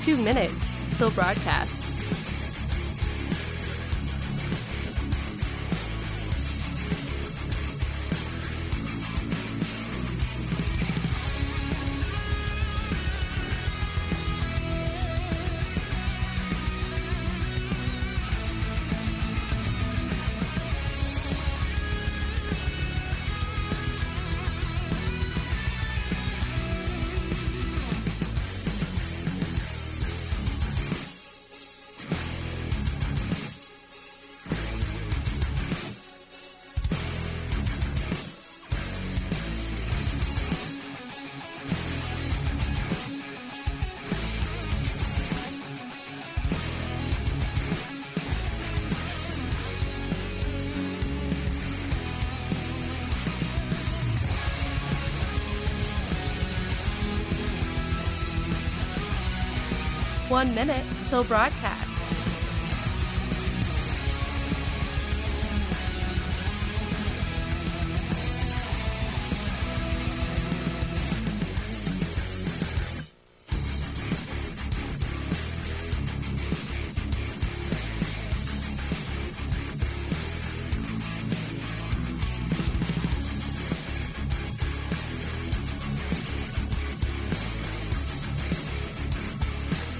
2 minutes till broadcast. One minute till broadcast.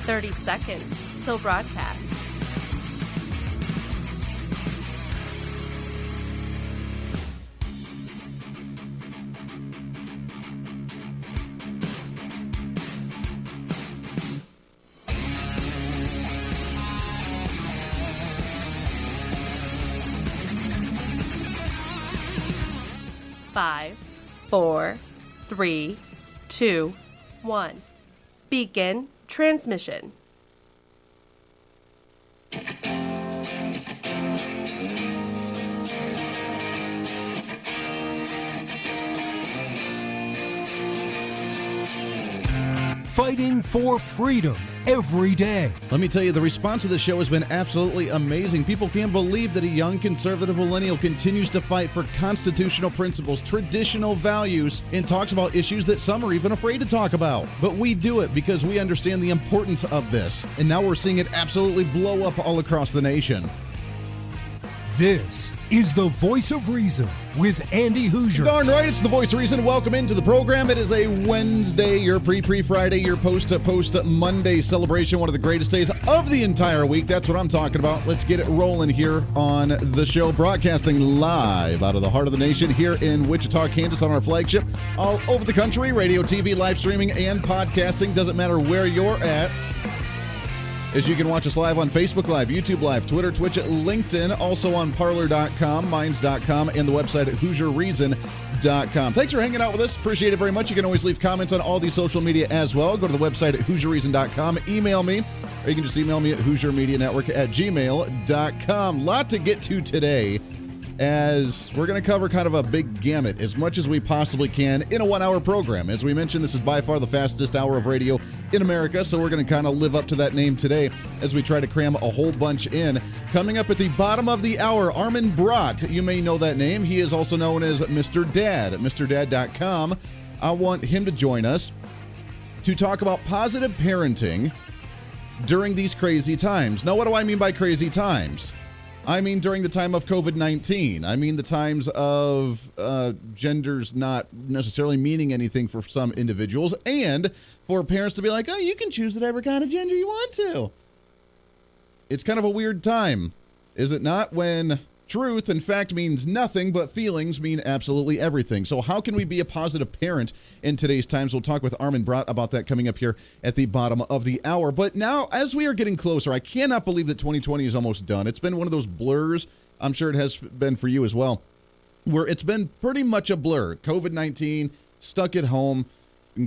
Thirty seconds till broadcast. Five, 4, 3, 2, 1. Begin transmission. Fighting for freedom every day. Let me tell you, the response to the show has been absolutely amazing. People can't believe that a young conservative millennial continues to fight for constitutional principles, traditional values, and talks about issues that some are even afraid to talk about. But we do it because we understand the importance of this. And now we're seeing it absolutely blow up all across the nation. This is the Voice of Reason with Andy Hooser. Darn right, it's the Voice of Reason. Welcome into the program. It is a Wednesday, your pre-Friday, your post-Monday celebration, one of the greatest days of the entire week. That's what I'm talking about. Let's get it rolling here on the show, broadcasting live out of the heart of the nation here in Wichita, Kansas, on our flagship, all over the country, radio, TV, live streaming, and podcasting. Doesn't matter where you're at. As you can watch us live on Facebook Live, YouTube Live, Twitter, Twitch, LinkedIn, also on Parler.com, Minds.com, and the website at HooserReason.com. Thanks for hanging out with us. Appreciate it very much. You can always leave comments on all these social media as well. Go to the website at HooserReason.com. Email me, or you can just email me at HooserMediaNetwork@gmail.com. Lot to get to today, as we're going to cover kind of a big gamut, as much as we possibly can in a 1-hour program. As we mentioned, this is by far the fastest hour of radio in America, so we're going to kind of live up to that name today as we try to cram a whole bunch in. Coming up at the bottom of the hour, Armin Brott. You may know that name. He is also known as Mr. Dad at MrDad.com. I want him to join us to talk about positive parenting during these crazy times. Now, what do I mean by crazy times? I mean during the time of COVID-19. I mean the times of genders not necessarily meaning anything for some individuals, and for parents to be like, oh, you can choose whatever kind of gender you want to. It's kind of a weird time, is it not, when truth, in fact, means nothing, but feelings mean absolutely everything. So how can we be a positive parent in today's times? We'll talk with Armin Brott about that coming up here at the bottom of the hour. But now, as we are getting closer, I cannot believe that 2020 is almost done. It's been one of those blurs, I'm sure it has been for you as well, where it's been pretty much a blur. COVID-19, stuck at home,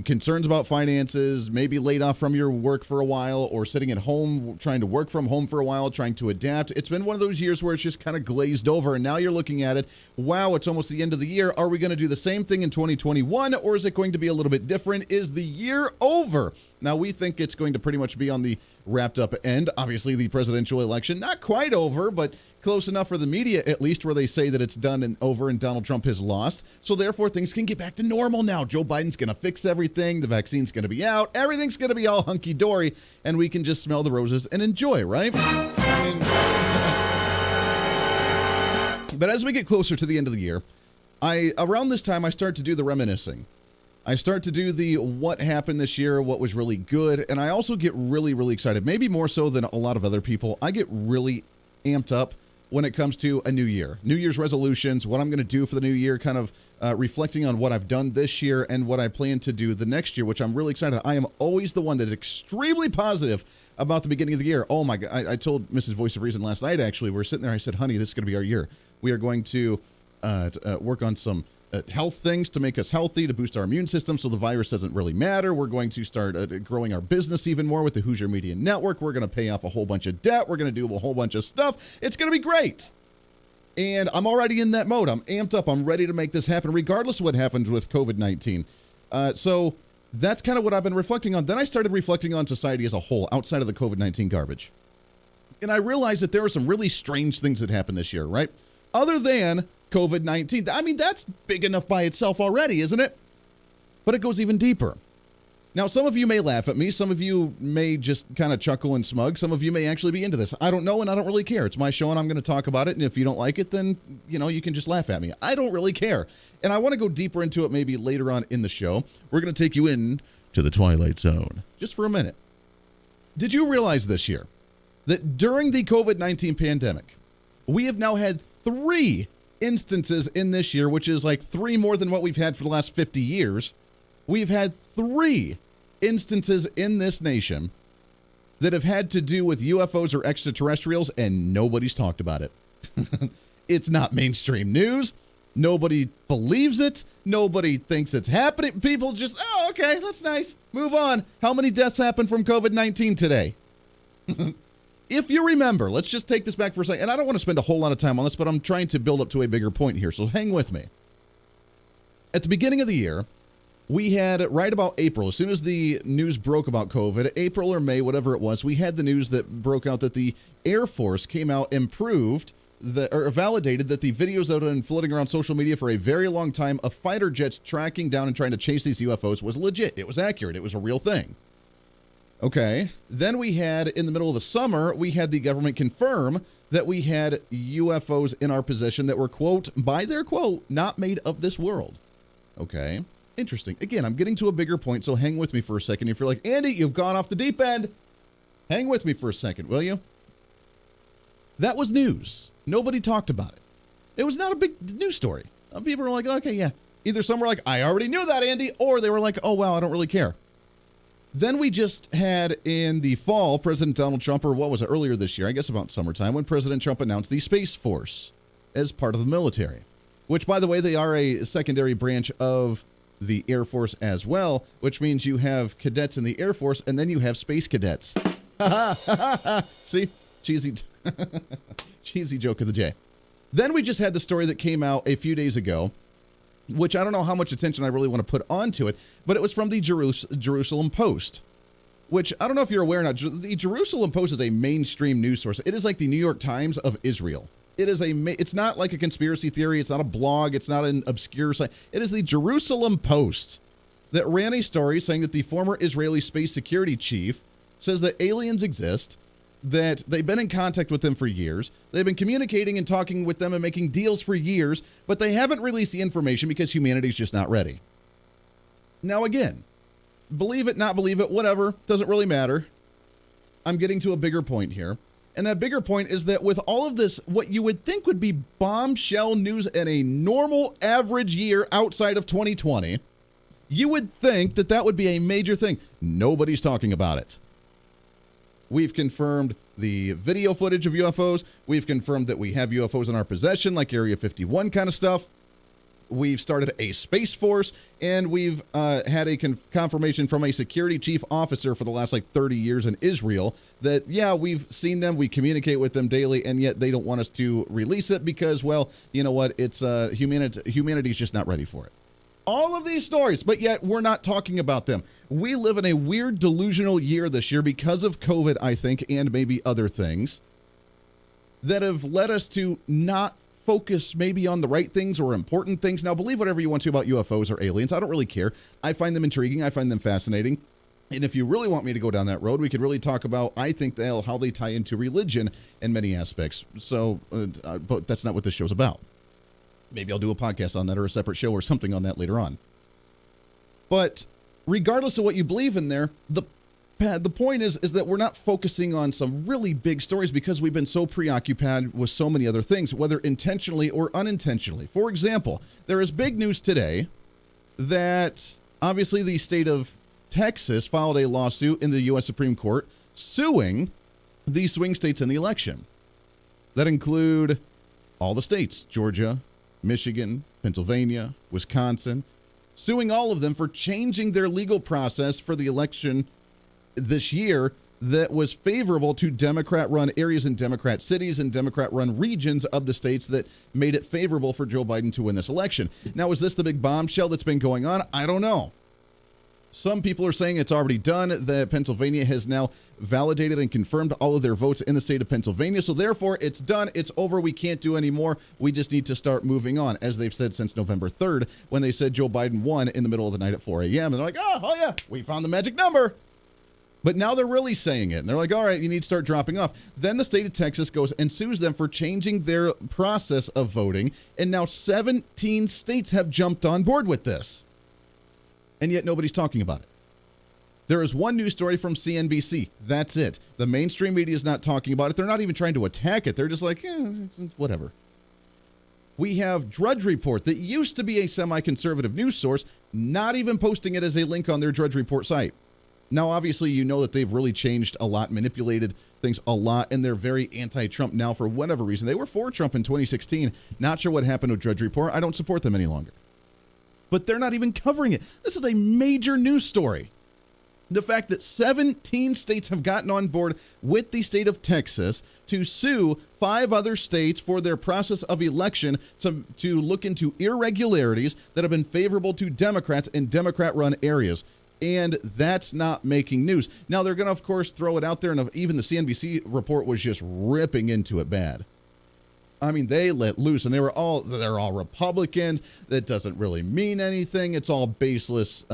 concerns about finances, maybe laid off from your work for a while, or sitting at home trying to work from home for a while, trying to adapt. It's been one of those years where it's just kind of glazed over, and now you're looking at it, wow, it's almost the end of the year. Are we going to do the same thing in 2021, or is it going to be a little bit different? Is the year over? Now, we think it's going to pretty much be on the wrapped up end. Obviously, the presidential election, not quite over, but close enough for the media, at least, where they say that it's done and over and Donald Trump has lost. So therefore, things can get back to normal now. Joe Biden's going to fix everything. The vaccine's going to be out. Everything's going to be all hunky-dory, and we can just smell the roses and enjoy, right? But as we get closer to the end of the year, around this time, I start to do the reminiscing. I start to do the what happened this year, what was really good, and I also get really, really excited. Maybe more so than a lot of other people. I get really amped up when it comes to a new year. New Year's resolutions, what I'm going to do for the new year, kind of reflecting on what I've done this year and what I plan to do the next year, which I'm really excited. I am always the one that's extremely positive about the beginning of the year. Oh my God. I told Mrs. Voice of Reason last night, actually, we were sitting there. I said, honey, this is going to be our year. We are going to work on some health things to make us healthy, to boost our immune system so the virus doesn't really matter. We're going to start growing our business even more with the Hooser Media Network. We're going to pay off a whole bunch of debt. We're going to do a whole bunch of stuff. It's going to be great. And I'm already in that mode. I'm amped up. I'm ready to make this happen, regardless of what happens with COVID-19. So that's kind of what I've been reflecting on. Then I started reflecting on society as a whole, outside of the COVID-19 garbage. And I realized that there were some really strange things that happened this year, right? Other than COVID-19. I mean, that's big enough by itself already, isn't it? But it goes even deeper. Now, some of you may laugh at me. Some of you may just kind of chuckle and smug. Some of you may actually be into this. I don't know, and I don't really care. It's my show, and I'm going to talk about it. And if you don't like it, then, you can just laugh at me. I don't really care. And I want to go deeper into it maybe later on in the show. We're going to take you in to the Twilight Zone just for a minute. Did you realize this year that during the COVID-19 pandemic, we have now had 3 instances in this year, which is like 3 more than what we've had for the last 50 years. We've had 3 instances in this nation that have had to do with UFOs or extraterrestrials, and nobody's talked about it. It's not mainstream news. Nobody believes it. Nobody thinks it's happening. People just, oh, okay, that's nice. Move on. How many deaths happened from COVID-19 today? If you remember, let's just take this back for a second. And I don't want to spend a whole lot of time on this, but I'm trying to build up to a bigger point here. So hang with me. At the beginning of the year, we had right about April, as soon as the news broke about COVID, April or May, whatever it was, we had the news that broke out that the Air Force came out and proved or validated that the videos that had been floating around social media for a very long time of fighter jets tracking down and trying to chase these UFOs was legit. It was accurate. It was a real thing. Okay. Then we had, in the middle of the summer, we had the government confirm that we had UFOs in our possession that were, quote, by their quote, not made of this world. Okay. Interesting. Again, I'm getting to a bigger point, so hang with me for a second. If you're like, Andy, you've gone off the deep end, hang with me for a second, will you? That was news. Nobody talked about it. It was not a big news story. People were like, okay, yeah. Either some were like, I already knew that, Andy, or they were like, oh, well, I don't really care. Then we just had in the fall, President Donald Trump, or what was it, earlier this year, I guess about summertime, when President Trump announced the Space Force as part of the military, which, by the way, they are a secondary branch of the Air Force as well, which means you have cadets in the Air Force and then you have space cadets. See? Cheesy joke of the day. Then we just had the story that came out a few days ago, which I don't know how much attention I really want to put onto it, but it was from the Jerusalem Post, which I don't know if you're aware or not. The Jerusalem Post is a mainstream news source. It is like the New York Times of Israel. It's not like a conspiracy theory. It's not a blog. It's not an obscure site. It is the Jerusalem Post that ran a story saying that the former Israeli space security chief says that aliens exist, that they've been in contact with them for years. They've been communicating and talking with them and making deals for years, but they haven't released the information because humanity's just not ready. Now, again, believe it, not believe it, whatever, doesn't really matter. I'm getting to a bigger point here. And that bigger point is that with all of this, what you would think would be bombshell news in a normal average year outside of 2020, you would think that that would be a major thing. Nobody's talking about it. We've confirmed the video footage of UFOs. We've confirmed that we have UFOs in our possession, like Area 51 kind of stuff. We've started a Space Force, and we've had a confirmation from a security chief officer for the last 30 years in Israel that, yeah, we've seen them, we communicate with them daily, and yet they don't want us to release it because, well, you know what, it's humanity's just not ready for it. All of these stories, but yet we're not talking about them. We live in a weird delusional year this year because of COVID, I think, and maybe other things, that have led us to not focus maybe on the right things or important things. Now, believe whatever you want to about UFOs or aliens. I don't really care. I find them intriguing. I find them fascinating. And if you really want me to go down that road, we could really talk about, I think, how they tie into religion in many aspects. So, but that's not what this show's about. Maybe I'll do a podcast on that or a separate show or something on that later on. But regardless of what you believe in there, the point is that we're not focusing on some really big stories because we've been so preoccupied with so many other things, whether intentionally or unintentionally. For example, there is big news today that obviously the state of Texas filed a lawsuit in the U.S. Supreme Court suing the swing states in the election. That include all the states, Georgia, Michigan, Pennsylvania, Wisconsin, suing all of them for changing their legal process for the election this year that was favorable to Democrat-run areas in Democrat cities and Democrat-run regions of the states that made it favorable for Joe Biden to win this election. Now, is this the big bombshell that's been going on? I don't know. Some people are saying it's already done, that Pennsylvania has now validated and confirmed all of their votes in the state of Pennsylvania. So therefore, it's done. It's over. We can't do anymore. We just need to start moving on, as they've said since November 3rd, when they said Joe Biden won in the middle of the night at 4 a.m. And they're like, oh yeah, we found the magic number. But now they're really saying it. And they're like, all right, you need to start dropping off. Then the state of Texas goes and sues them for changing their process of voting. And now 17 states have jumped on board with this. And yet nobody's talking about it. There is one news story from CNBC. That's it. The mainstream media is not talking about it. They're not even trying to attack it. They're just like, whatever. We have Drudge Report that used to be a semi-conservative news source, not even posting it as a link on their Drudge Report site. Now, obviously, you know that they've really changed a lot, manipulated things a lot, and they're very anti-Trump now for whatever reason. They were for Trump in 2016. Not sure what happened with Drudge Report. I don't support them any longer. But they're not even covering it. This is a major news story. The fact that 17 states have gotten on board with the state of Texas to sue 5 other states for their process of election to look into irregularities that have been favorable to Democrats in Democrat-run areas. And that's not making news. Now, they're going to, of course, throw it out there, and even the CNBC report was just ripping into it bad. I mean, they let loose, and they're all Republicans. That doesn't really mean anything. It's all baseless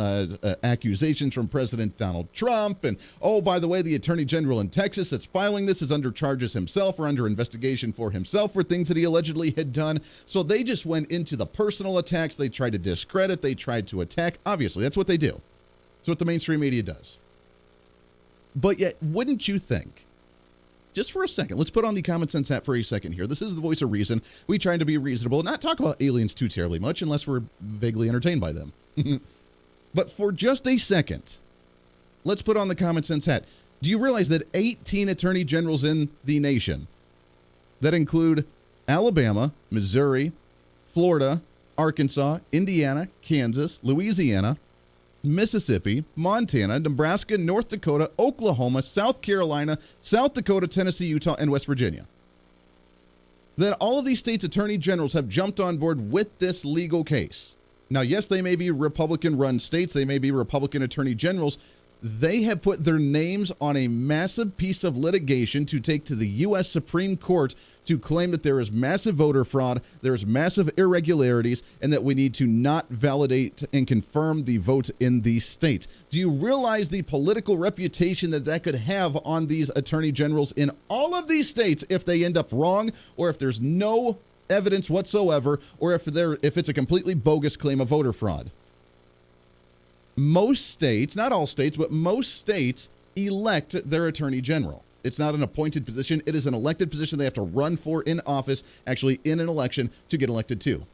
accusations from President Donald Trump. And, oh, by the way, the Attorney General in Texas that's filing this is under charges himself or under investigation for himself for things that he allegedly had done. So they just went into the personal attacks. They tried to discredit. They tried to attack. Obviously, that's what they do. That's what the mainstream media does. But yet, wouldn't you think, just for a second, let's put on the common sense hat for a second here. This is the voice of reason. We try to be reasonable, not talk about aliens too terribly much unless we're vaguely entertained by them. But for just a second, let's put on the common sense hat. Do you realize that 18 attorney generals in the nation, that include Alabama, Missouri, Florida, Arkansas, Indiana, Kansas, Louisiana, Mississippi, Montana, Nebraska, North Dakota, Oklahoma, South Carolina, South Dakota, Tennessee, Utah, and West Virginia, that all of these states' attorney generals have jumped on board with this legal case. Now, yes, they may be Republican-run states. They may be Republican attorney generals. They have put their names on a massive piece of litigation to take to the U.S. Supreme Court to claim that there is massive voter fraud, there's massive irregularities, and that we need to not validate and confirm the votes in these states. Do you realize the political reputation that that could have on these attorney generals in all of these states if they end up wrong, or if there's no evidence whatsoever, or if it's a completely bogus claim of voter fraud? Most states, not all states, but most states elect their attorney general. It's not an appointed position. It is an elected position they have to run for in office, actually in an election, to get elected to.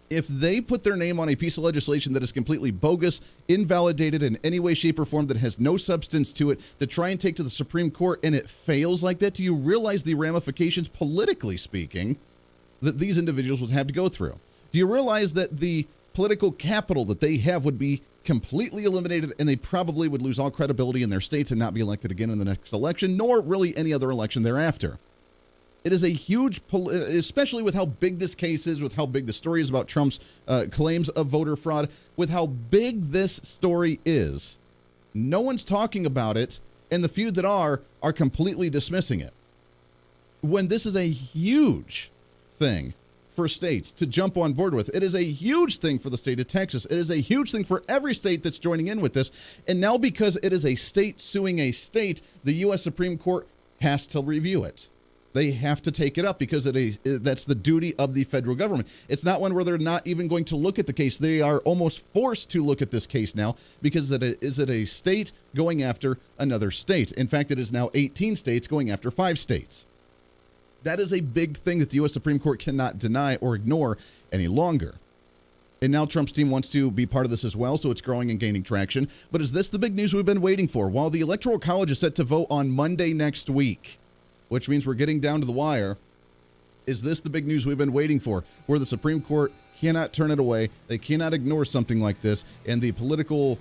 If they put their name on a piece of legislation that is completely bogus, invalidated in any way, shape, or form, that has no substance to it, to try and take to the Supreme Court, and it fails like that, do you realize the ramifications, politically speaking, that these individuals would have to go through? Do you realize that the political capital that they have would be completely eliminated, and they probably would lose all credibility in their states and not be elected again in the next election, nor really any other election thereafter? It is a huge, especially with how big this case is, with how big the story is about Trump's claims of voter fraud, with how big this story is. No one's talking about it, and the few that are completely dismissing it. when this is a huge thing for states to jump on board with. It is a huge thing for the state of Texas. It is a huge thing for every state that's joining in with this. And now because it is a state suing a state, the U.S. Supreme Court has to review it. They have to take it up because that's the duty of the federal government. It's not one where they're not even going to look at the case. They are almost forced to look at this case now because it is a state going after another state. In fact, it is now 18 states going after 5 states. That is a big thing that the U.S. Supreme Court cannot deny or ignore any longer. And now Trump's team wants to be part of this as well, so it's growing and gaining traction. But is this the big news we've been waiting for? While the Electoral College is set to vote on Monday next week, which means we're getting down to the wire, is this the big news we've been waiting for, where the Supreme Court cannot turn it away, they cannot ignore something like this, and the political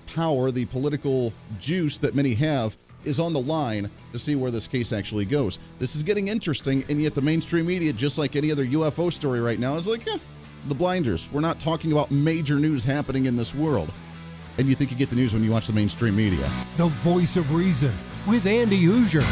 power, the political juice that many have is on the line to see where this case actually goes. This is getting interesting, and yet the mainstream media, just like any other UFO story right now, is like, the blinders. We're not talking about major news happening in this world. And you think you get the news when you watch the mainstream media. The Voice of Reason with Andy Hooser.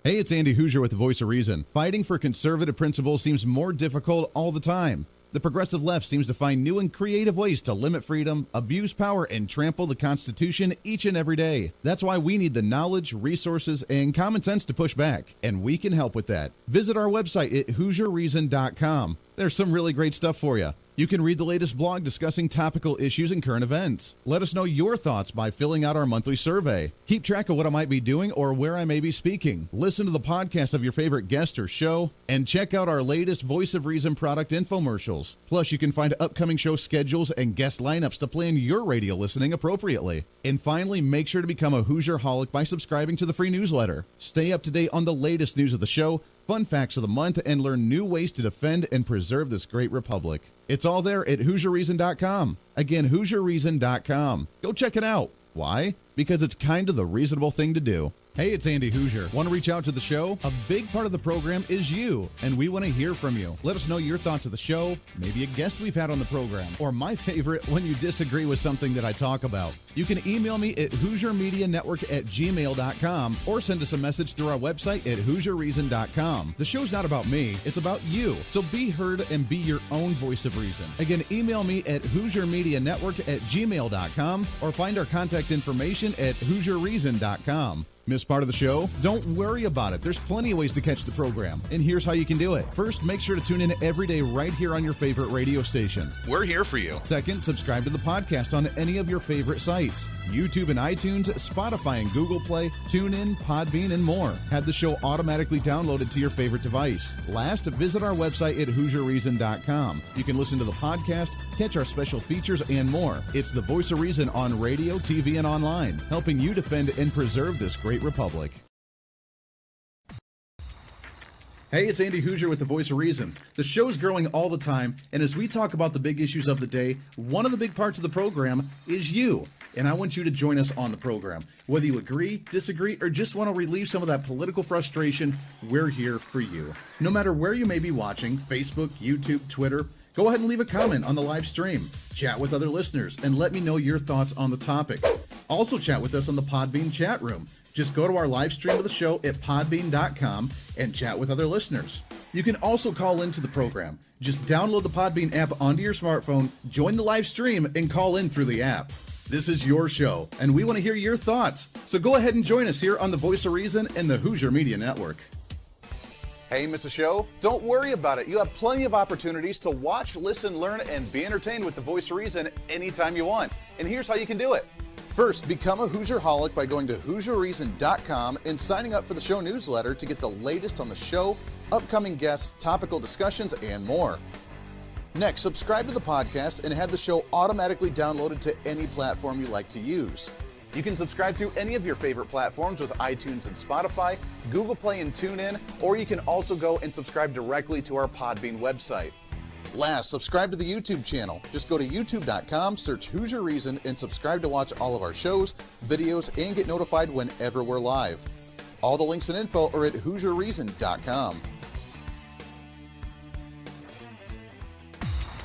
Hey, it's Andy Hooser with the Voice of Reason. Fighting for conservative principles seems more difficult all the time. The progressive left seems to find new and creative ways to limit freedom, abuse power, and trample the Constitution each and every day. That's why we need the knowledge, resources, and common sense to push back, and we can help with that. Visit our website at HooserReason.com. There's some really great stuff for you. You can read the latest blog discussing topical issues and current events. Let us know your thoughts by filling out our monthly survey. Keep track of what I might be doing or where I may be speaking. Listen to the podcast of your favorite guest or show, and check out our latest Voice of Reason product infomercials. Plus, you can find upcoming show schedules and guest lineups to plan your radio listening appropriately. And finally, make sure to become a Hoosier-holic by subscribing to the free newsletter. Stay up to date on the latest news of the show, fun facts of the month, and learn new ways to defend and preserve this great republic. It's all there at HooserReason.com. Again, HooserReason.com. Go check it out. Why? Because it's kind of the reasonable thing to do. Hey, it's Andy Hooser. Want to reach out to the show? A big part of the program is you, and we want to hear from you. Let us know your thoughts of the show, maybe a guest we've had on the program, or my favorite, when you disagree with something that I talk about. You can email me at HooserMediaNetwork@gmail.com or send us a message through our website at HooserReason.com. The show's not about me, it's about you. So be heard and be your own voice of reason. Again, email me at HooserMediaNetwork@gmail.com or find our contact information at HooserReason.com. Miss part of the show? Don't worry about it. There's plenty of ways to catch the program, and here's how you can do it. First, make sure to tune in every day right here on your favorite radio station. We're here for you. Second, subscribe to the podcast on any of your favorite sites. YouTube and iTunes, Spotify and Google Play, TuneIn, Podbean, and more. Have the show automatically downloaded to your favorite device. Last, visit our website at HooserReason.com. You can listen to the podcast, catch our special features, and more. It's the Voice of Reason on radio, TV, and online, helping you defend and preserve this great republic. Hey, it's Andy Hooser with the Voice of Reason. The show's growing all the time, and as we talk about the big issues of the day, one of the big parts of the program is you. And I want you to join us on the program. Whether you agree, disagree, or just want to relieve some of that political frustration, we're here for you. No matter where you may be watching, Facebook, YouTube, Twitter, go ahead and leave a comment on the live stream. Chat with other listeners and let me know your thoughts on the topic. Also chat with us on the Podbean chat room. Just go to our live stream of the show at podbean.com and chat with other listeners. You can also call into the program. Just download the Podbean app onto your smartphone, join the live stream, and call in through the app. This is your show, and we want to hear your thoughts. So go ahead and join us here on the Voice of Reason and the Hooser Media Network. Hey, miss a show? Don't worry about it. You have plenty of opportunities to watch, listen, learn, and be entertained with the Voice of Reason anytime you want. And here's how you can do it. First, become a Hoosier-holic by going to HooserReason.com and signing up for the show newsletter to get the latest on the show, upcoming guests, topical discussions, and more. Next, subscribe to the podcast and have the show automatically downloaded to any platform you like to use. You can subscribe through any of your favorite platforms with iTunes and Spotify, Google Play and TuneIn, or you can also go and subscribe directly to our Podbean website. Last, subscribe to the YouTube channel. Just go to youtube.com, search Hooser Reason, and subscribe to watch all of our shows, videos, and get notified whenever we're live. All the links and info are at HooserReason.com.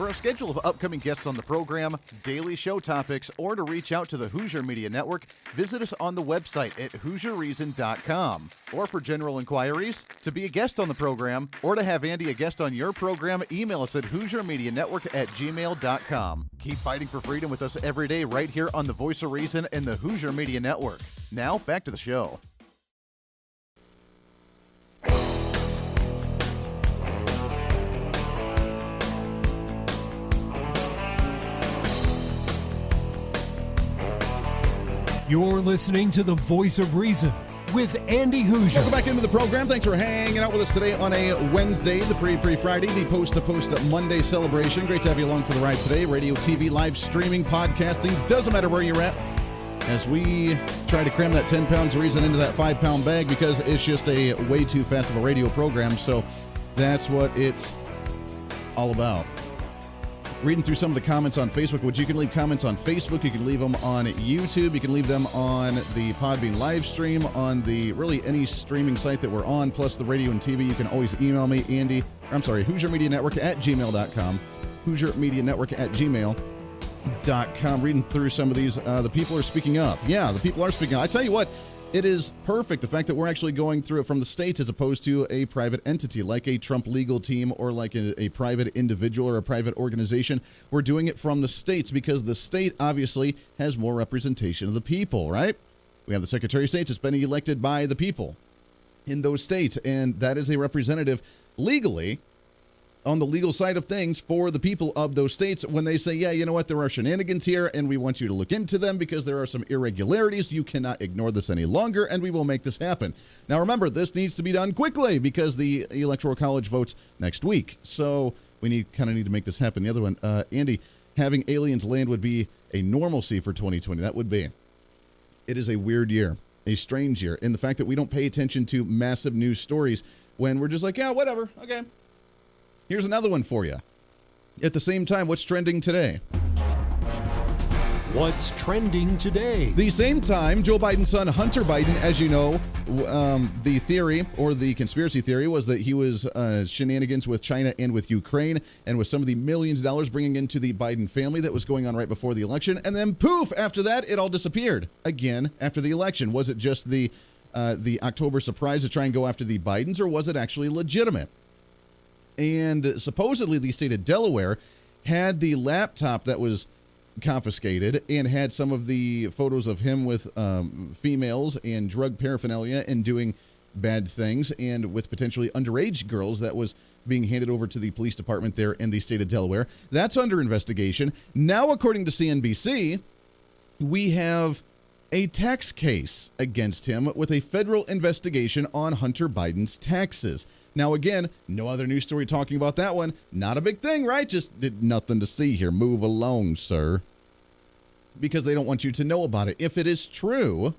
For a schedule of upcoming guests on the program, daily show topics, or to reach out to the Hooser Media Network, visit us on the website at HooserReason.com. Or for general inquiries, to be a guest on the program, or to have Andy a guest on your program, email us at HooserMediaNetwork@gmail.com. Keep fighting for freedom with us every day right here on the Voice of Reason and the Hooser Media Network. Now, back to the show. You're listening to the Voice of Reason with Andy Hooser. Welcome back into the program. Thanks for hanging out with us today on a Wednesday, the pre-Friday, the post-to-post Monday celebration. Great to have you along for the ride today. Radio, TV, live streaming, podcasting, doesn't matter where you're at. As we try to cram that 10 pounds of reason into that 5-pound bag because it's just a way too fast of a radio program. So that's what it's all about. Reading through some of the comments on Facebook, which you can leave comments on Facebook, you can leave them on YouTube, you can leave them on the Podbean live stream, on the really any streaming site that we're on, plus the radio and TV. You can always email me, HooserMediaNetwork@gmail.com, HooserMediaNetwork@gmail.com. Reading through some of these, the people are speaking up. Yeah, the people are speaking up. I tell you what, it is perfect, the fact that we're actually going through it from the states as opposed to a private entity like a Trump legal team or like a private individual or a private organization. We're doing it from the states because the state obviously has more representation of the people, right? We have the Secretary of State that's been elected by the people in those states, and that is a representative legally on the legal side of things for the people of those states. When they say, yeah, you know what, there are shenanigans here and we want you to look into them because there are some irregularities, you cannot ignore this any longer and we will make this happen. Now remember, this needs to be done quickly because the Electoral College votes next week. So we kind of need to make this happen. The other one, Andy, having aliens land would be a normalcy for 2020. That would be. It is a weird year, a strange year. And the fact that we don't pay attention to massive news stories when we're just like, yeah, whatever, okay. Here's another one for you. At the same time, what's trending today? What's trending today? The same time, Joe Biden's son, Hunter Biden, as you know, the theory or the conspiracy theory was that he was shenanigans with China and with Ukraine and with some of the millions of dollars bringing into the Biden family that was going on right before the election. And then poof, after that, it all disappeared again after the election. Was it just the October surprise to try and go after the Bidens, or was it actually legitimate? And supposedly the state of Delaware had the laptop that was confiscated and had some of the photos of him with females and drug paraphernalia and doing bad things and with potentially underage girls that was being handed over to the police department there in the state of Delaware. That's under investigation. Now, according to CNBC, we have a tax case against him with a federal investigation on Hunter Biden's taxes. Now, again, no other news story talking about that one. Not a big thing, right? Just nothing to see here. Move along, sir. Because they don't want you to know about it. If it is true,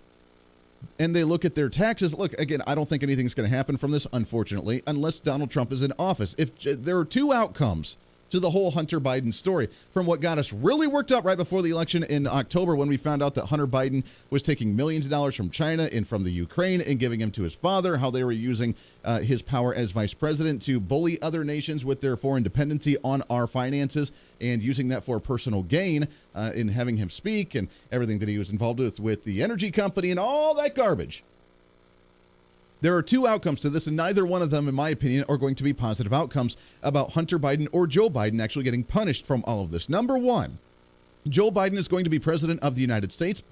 and they look at their taxes, look, again, I don't think anything's going to happen from this, unfortunately, unless Donald Trump is in office. If there are two outcomes to the whole Hunter Biden story, from what got us really worked up right before the election in October when we found out that Hunter Biden was taking millions of dollars from China and from the Ukraine and giving them to his father, how they were using his power as vice president to bully other nations with their foreign dependency on our finances and using that for personal gain in having him speak and everything that he was involved with the energy company and all that garbage. There are two outcomes to this, and neither one of them, in my opinion, are going to be positive outcomes about Hunter Biden or Joe Biden actually getting punished from all of this. Number one, Joe Biden is going to be president of the United States,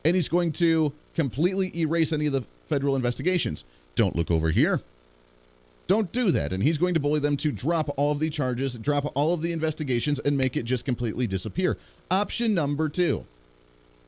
and he's going to completely erase any of the federal investigations. Don't look over here. Don't do that. And he's going to bully them to drop all of the charges, drop all of the investigations, and make it just completely disappear. Option number two.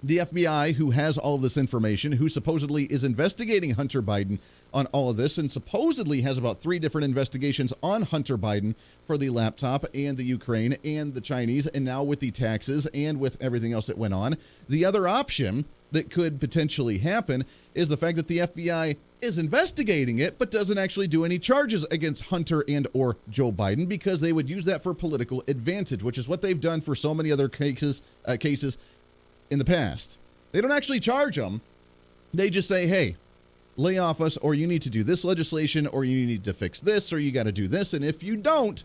The FBI, who has all of this information, who supposedly is investigating Hunter Biden on all of this, and supposedly has about 3 different investigations on Hunter Biden for the laptop and the Ukraine and the Chinese, and now with the taxes and with everything else that went on. The other option that could potentially happen is the fact that the FBI is investigating it, but doesn't actually do any charges against Hunter and or Joe Biden because they would use that for political advantage, which is what they've done for so many other cases in the past. They don't actually charge them. They just say, hey, lay off us, or you need to do this legislation, or you need to fix this, or you got to do this. And if you don't,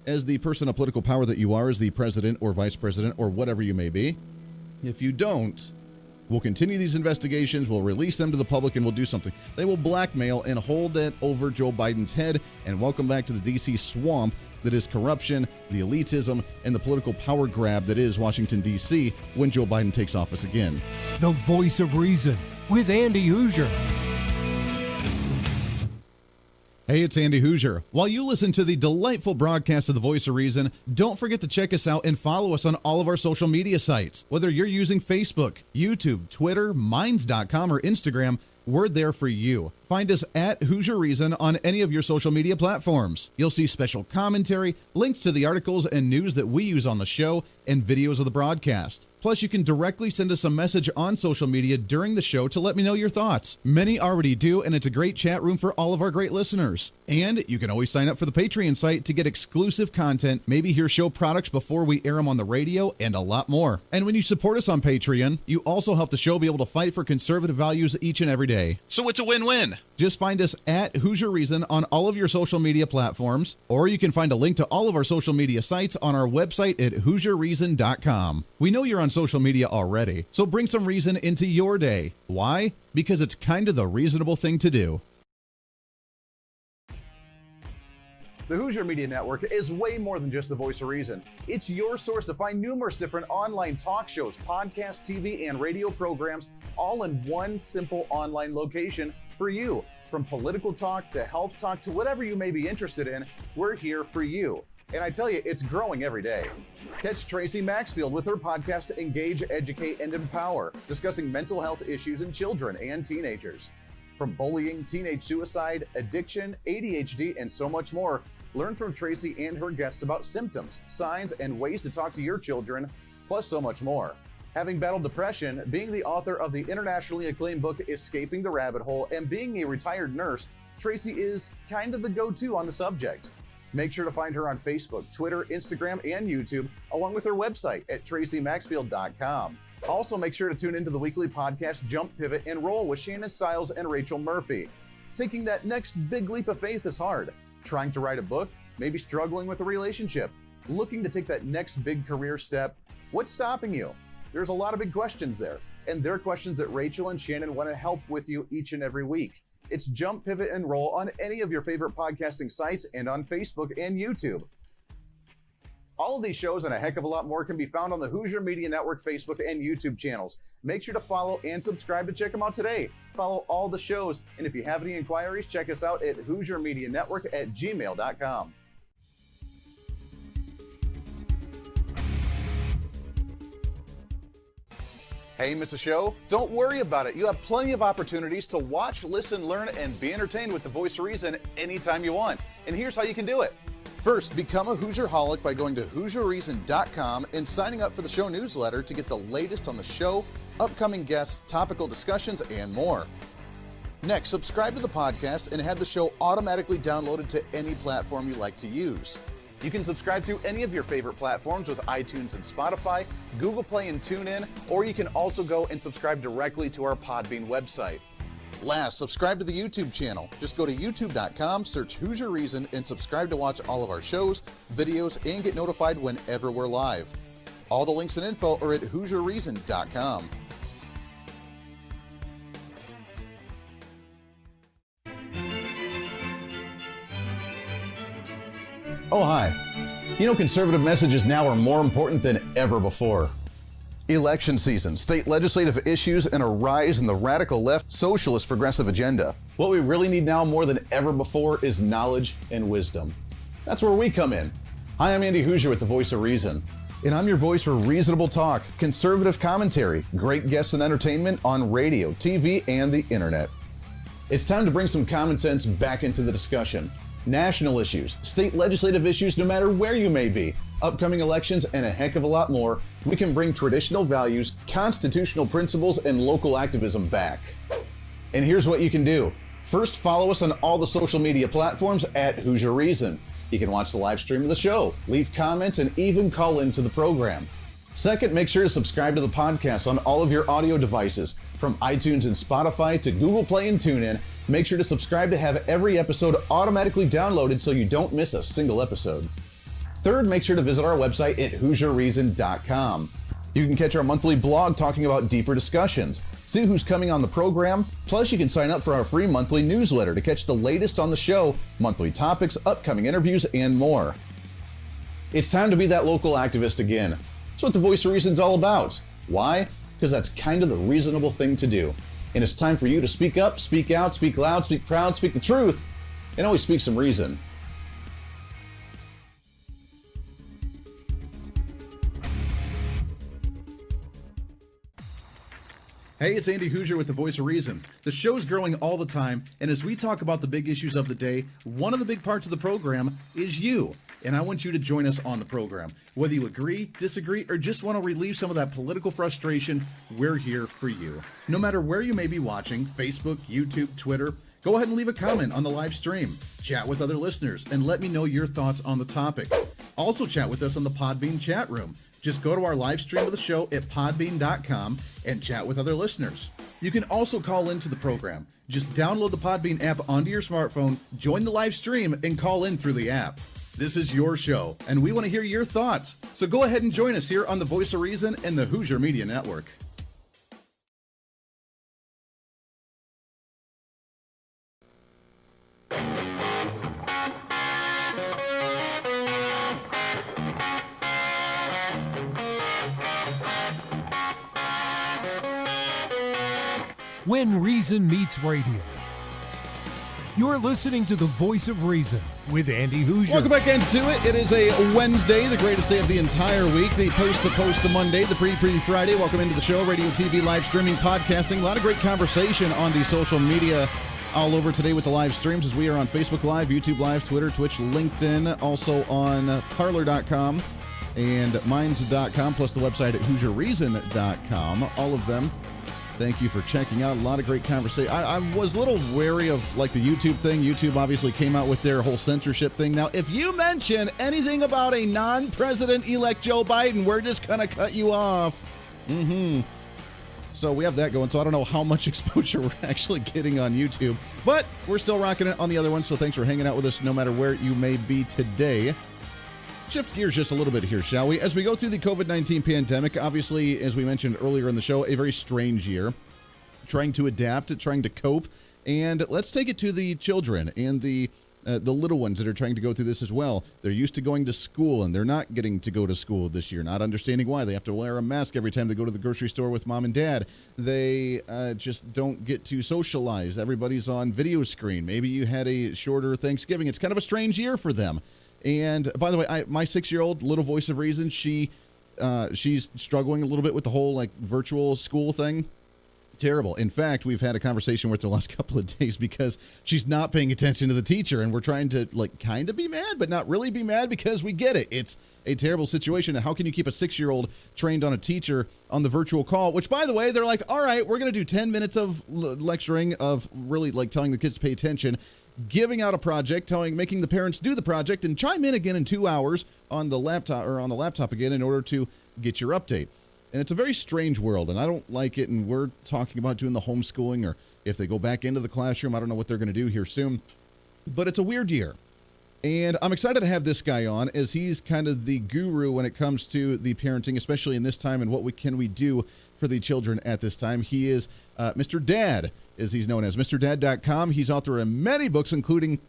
as the person of political power that you are, as the president or vice president or whatever you may be. If you don't, we'll continue these investigations, we'll release them to the public, and we'll do something. They will blackmail and hold that over Joe Biden's head, and welcome back to the D.C. swamp that is corruption, the elitism, and the political power grab that is Washington, D.C. when Joe Biden takes office again. The Voice of Reason with Andy Hooser. Hey, it's Andy Hooser. While you listen to the delightful broadcast of The Voice of Reason, don't forget to check us out and follow us on all of our social media sites. Whether you're using Facebook, YouTube, Twitter, Minds.com, or Instagram, we're there for you. Find us at Hooser Reason on any of your social media platforms. You'll see special commentary, links to the articles and news that we use on the show, and videos of the broadcast. Plus, you can directly send us a message on social media during the show to let me know your thoughts. Many already do, and it's a great chat room for all of our great listeners. And you can always sign up for the Patreon site to get exclusive content, maybe hear show products before we air them on the radio, and a lot more. And when you support us on Patreon, you also help the show be able to fight for conservative values each and every day. So it's a win-win. Just find us at Hooser Reason on all of your social media platforms, or you can find a link to all of our social media sites on our website at HooserReason.com. We know you're on social media already, so bring some reason into your day. Why? Because it's kind of the reasonable thing to do. The Hooser Media Network is way more than just the voice of reason. It's your source to find numerous different online talk shows, podcasts, TV, and radio programs, all in one simple online location for you. From political talk to health talk to whatever you may be interested in, we're here for you. And I tell you, it's growing every day. Catch Tracy Maxfield with her podcast, Engage, Educate, and Empower, discussing mental health issues in children and teenagers. From bullying, teenage suicide, addiction, ADHD, and so much more, learn from Tracy and her guests about symptoms, signs, and ways to talk to your children, plus so much more. Having battled depression, being the author of the internationally acclaimed book, Escaping the Rabbit Hole, and being a retired nurse, Tracy is kind of the go-to on the subject. Make sure to find her on Facebook, Twitter, Instagram, and YouTube, along with her website at tracymaxfield.com. Also, make sure to tune into the weekly podcast, Jump, Pivot, and Roll with Shannon Stiles and Rachel Murphy. Taking that next big leap of faith is hard. Trying to write a book, maybe struggling with a relationship, looking to take that next big career step. What's stopping you? There's a lot of big questions there, and they're questions that Rachel and Shannon want to help with you each and every week. It's Jump, Pivot, and Roll on any of your favorite podcasting sites and on Facebook and YouTube. All of these shows and a heck of a lot more can be found on the Hooser Media Network Facebook and YouTube channels. Make sure to follow and subscribe to check them out today. Follow all the shows, and if you have any inquiries, check us out at HooserMediaNetwork@gmail.com. Hey, miss a show? Don't worry about it. You have plenty of opportunities to watch, listen, learn, and be entertained with The Voice of Reason anytime you want. And here's how you can do it. First, become a Hooserholic by going to HooserReason.com and signing up for the show newsletter to get the latest on the show, upcoming guests, topical discussions, and more. Next, subscribe to the podcast and have the show automatically downloaded to any platform you like to use. You can subscribe through any of your favorite platforms with iTunes and Spotify, Google Play and TuneIn, or you can also go and subscribe directly to our Podbean website. Last, subscribe to the YouTube channel. Just go to youtube.com, search Hooser Reason, and subscribe to watch all of our shows, videos, and get notified whenever we're live. All the links and info are at HooserReason.com. Oh, hi. You know, conservative messages now are more important than ever before. Election season, state legislative issues, and a rise in the radical left socialist progressive agenda. What we really need now more than ever before is knowledge and wisdom. That's where we come in. Hi, I'm Andy Hooser with The Voice of Reason. And I'm your voice for reasonable talk, conservative commentary, great guests and entertainment on radio, TV, and the internet. It's time to bring some common sense back into the discussion. National issues, state legislative issues, no matter where you may be, upcoming elections, and a heck of a lot more, we can bring traditional values, constitutional principles, and local activism back. And here's what you can do. First, follow us on all the social media platforms at Hooser Reason. You can watch the live stream of the show, leave comments, and even call into the program. Second, make sure to subscribe to the podcast on all of your audio devices, from iTunes and Spotify to Google Play and TuneIn. Make sure to subscribe to have every episode automatically downloaded so you don't miss a single episode. Third, make sure to visit our website at HooserReason.com. You can catch our monthly blog talking about deeper discussions, see who's coming on the program, plus you can sign up for our free monthly newsletter to catch the latest on the show, monthly topics, upcoming interviews, and more. It's time to be that local activist again. That's what the Voice of Reason's all about. Why? Because that's kind of the reasonable thing to do. And it's time for you to speak up, speak out, speak loud, speak proud, speak the truth, and always speak some reason. Hey, it's Andy Hooser with the Voice of Reason. The show's growing all the time, and as we talk about the big issues of the day, one of the big parts of the program is you. And I want you to join us on the program. Whether you agree, disagree, or just want to relieve some of that political frustration, we're here for you. No matter where you may be watching, Facebook, YouTube, Twitter, go ahead and leave a comment on the live stream. Chat with other listeners and let me know your thoughts on the topic. Also chat with us on the Podbean chat room. Just go to our live stream of the show at podbean.com and chat with other listeners. You can also call into the program. Just download the Podbean app onto your smartphone, join the live stream, and call in through the app. This is your show, and we want to hear your thoughts. So go ahead and join us here on the Voice of Reason and the Hooser Media Network. When Reason Meets Radio. You're listening to the Voice of Reason with Andy Hooser. Welcome back into it. It is a Wednesday, the greatest day of the entire week, the post-to-post Monday, the pre-Friday. Welcome into the show, radio, TV, live streaming, podcasting. A lot of great conversation on the social media all over today with the live streams as we are on Facebook Live, YouTube Live, Twitter, Twitch, LinkedIn, also on Parler.com and Minds.com, plus the website at HooserReason.com. All of them. Thank you for checking out. A lot of great conversation. I was a little wary of like the YouTube thing. YouTube obviously came out with their whole censorship thing. Now, if you mention anything about a non-president-elect Joe Biden, we're just going to cut you off. So we have that going. So I don't know how much exposure we're actually getting on YouTube. But we're still rocking it on the other one. So thanks for hanging out with us no matter where you may be today. Shift gears just a little bit here, shall we? As we go through the COVID-19 pandemic, obviously, as we mentioned earlier in the show, a very strange year. Trying to adapt, trying to cope. And let's take it to the children and the little ones that are trying to go through this as well. They're used to going to school, and they're not getting to go to school this year, not understanding why. They have to wear a mask every time they go to the grocery store with mom and dad. They just don't get to socialize. Everybody's on video screen. Maybe you had a shorter Thanksgiving. It's kind of a strange year for them. And by the way, my 6-year-old little Voice of Reason, she's struggling a little bit with the whole like virtual school thing. Terrible. In fact, we've had a conversation with her the last couple of days because she's not paying attention to the teacher, and we're trying to like kind of be mad, but not really be mad because we get it. It's a terrible situation. How can you keep a 6-year-old trained on a teacher on the virtual call? Which, by the way, they're like, all right, we're going to do 10 minutes of lecturing of really like telling the kids to pay attention, giving out a project, making the parents do the project, and chime in again in 2 hours on the laptop again in order to get your update. And it's a very strange world, and I don't like it. And we're talking about doing the homeschooling, or if they go back into the classroom, I don't know what they're going to do here soon. But it's a weird year. And I'm excited to have this guy on, as he's kind of the guru when it comes to the parenting, especially in this time, and what can we do for the children at this time. He is Mr. Dad, as he's known as, MrDad.com. He's author of many books, including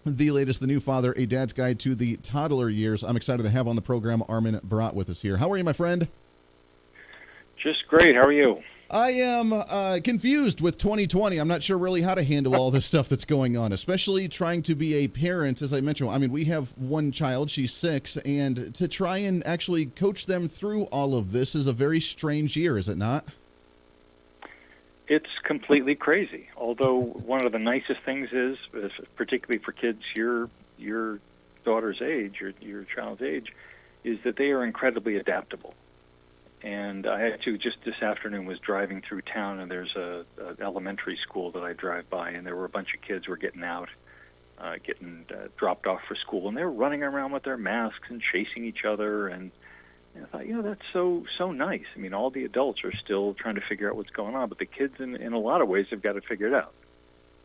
the latest, The New Father, A Dad's Guide to the Toddler Years. I'm excited to have on the program Armin Brott with us here. How are you, my friend? Just great. How are you? I am confused with 2020. I'm not sure really how to handle all this stuff that's going on, especially trying to be a parent. As I mentioned, I mean, we have one child, she's 6, and to try and actually coach them through all of this is a very strange year, is it not? It's completely crazy. Although one of the nicest things is, particularly for kids your daughter's age, your child's age, is that they are incredibly adaptable. And I had to, just this afternoon, was driving through town, and there's a elementary school that I drive by, and there were a bunch of kids who were getting out, getting dropped off for school, and they were running around with their masks and chasing each other, and I thought, that's so nice. I mean, all the adults are still trying to figure out what's going on, but the kids, in a lot of ways, have got it figured out.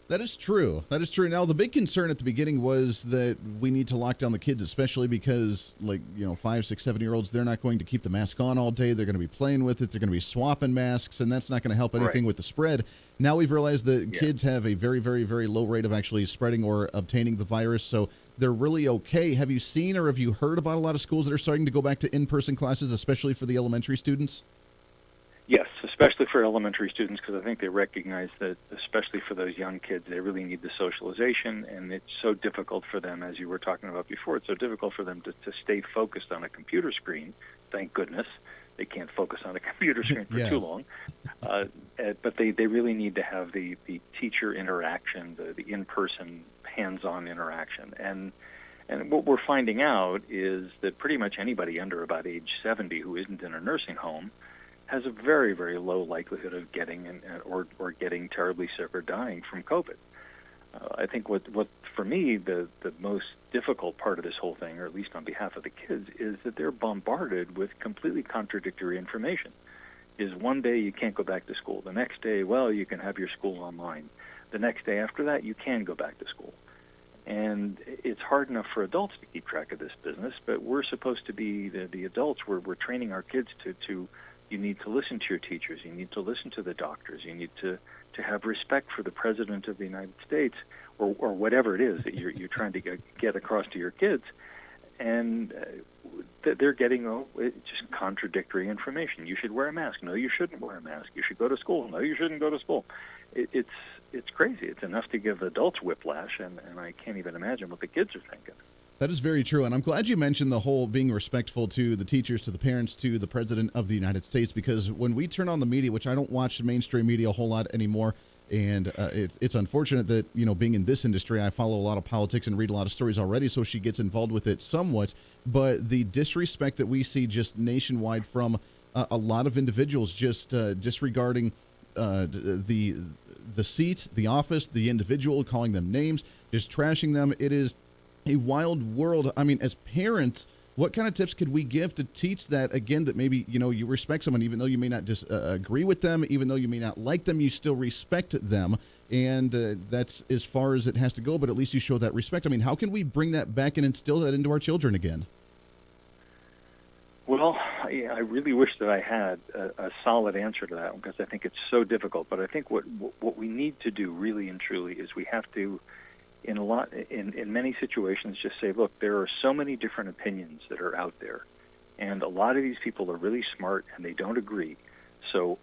That is true. That is true. Now, the big concern at the beginning was that we need to lock down the kids, especially because, 5, 6, 7-year-olds, they're not going to keep the mask on all day. They're going to be playing with it. They're going to be swapping masks, and that's not going to help anything with the spread. Now we've realized that kids have a very, very, very low rate of actually spreading or obtaining the virus, so they're really okay. Have you seen or have you heard about a lot of schools that are starting to go back to in-person classes, especially for the elementary students? Yes, especially for elementary students, because I think they recognize that, especially for those young kids, they really need the socialization, and it's so difficult for them, as you were talking about before, it's so difficult for them to stay focused on a computer screen. Thank goodness. They can't focus on a computer screen for too long. But they really need to have the teacher interaction, the in-person, hands-on interaction. And what we're finding out is that pretty much anybody under about age 70 who isn't in a nursing home has a very, very low likelihood of getting or getting terribly sick or dying from COVID. I think what for me the most difficult part of this whole thing, or at least on behalf of the kids, is that they're bombarded with completely contradictory information. Is one day you can't go back to school. The next day, well, you can have your school online. The next day after that, you can go back to school. And it's hard enough for adults to keep track of this business, but we're supposed to be the adults. We're training our kids to you need to listen to your teachers. You need to listen to the doctors. You need to have respect for the President of the United States, or whatever it is that you're trying to get across to your kids. And they're getting just contradictory information. You should wear a mask. No, you shouldn't wear a mask. You should go to school. No, you shouldn't go to school. It's crazy. It's enough to give adults whiplash, and I can't even imagine what the kids are thinking. That is very true, and I'm glad you mentioned the whole being respectful to the teachers, to the parents, to the President of the United States, because when we turn on the media, which I don't watch mainstream media a whole lot anymore, and it's unfortunate that, being in this industry, I follow a lot of politics and read a lot of stories already, so she gets involved with it somewhat, but the disrespect that we see just nationwide from a lot of individuals just disregarding the seat, the office, the individual, calling them names, just trashing them. It is a wild world. I mean, as parents, what kind of tips could we give to teach that, again, that maybe, you respect someone, even though you may not just agree with them, even though you may not like them, you still respect them. And that's as far as it has to go, but at least you show that respect. I mean, how can we bring that back and instill that into our children again? Well, I really wish that I had a solid answer to that, because I think it's so difficult. But I think what we need to do really and truly is we have to, in many situations, just say, look, there are so many different opinions that are out there, and a lot of these people are really smart and they don't agree. So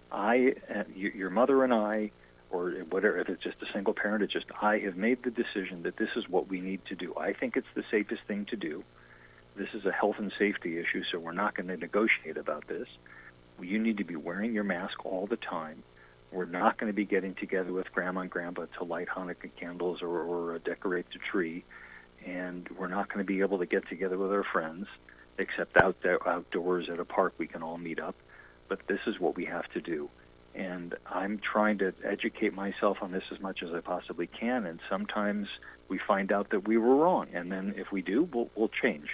your mother and I, or whatever, if it's just a single parent, it's just I have made the decision that this is what we need to do. I think it's the safest thing to do. This is a health and safety issue, so we're not going to negotiate about this. You need to be wearing your mask all the time. We're not going to be getting together with Grandma and Grandpa to light Hanukkah candles or decorate the tree. And we're not going to be able to get together with our friends, except outdoors at a park we can all meet up. But this is what we have to do. And I'm trying to educate myself on this as much as I possibly can. And sometimes we find out that we were wrong. And then if we do, we'll change.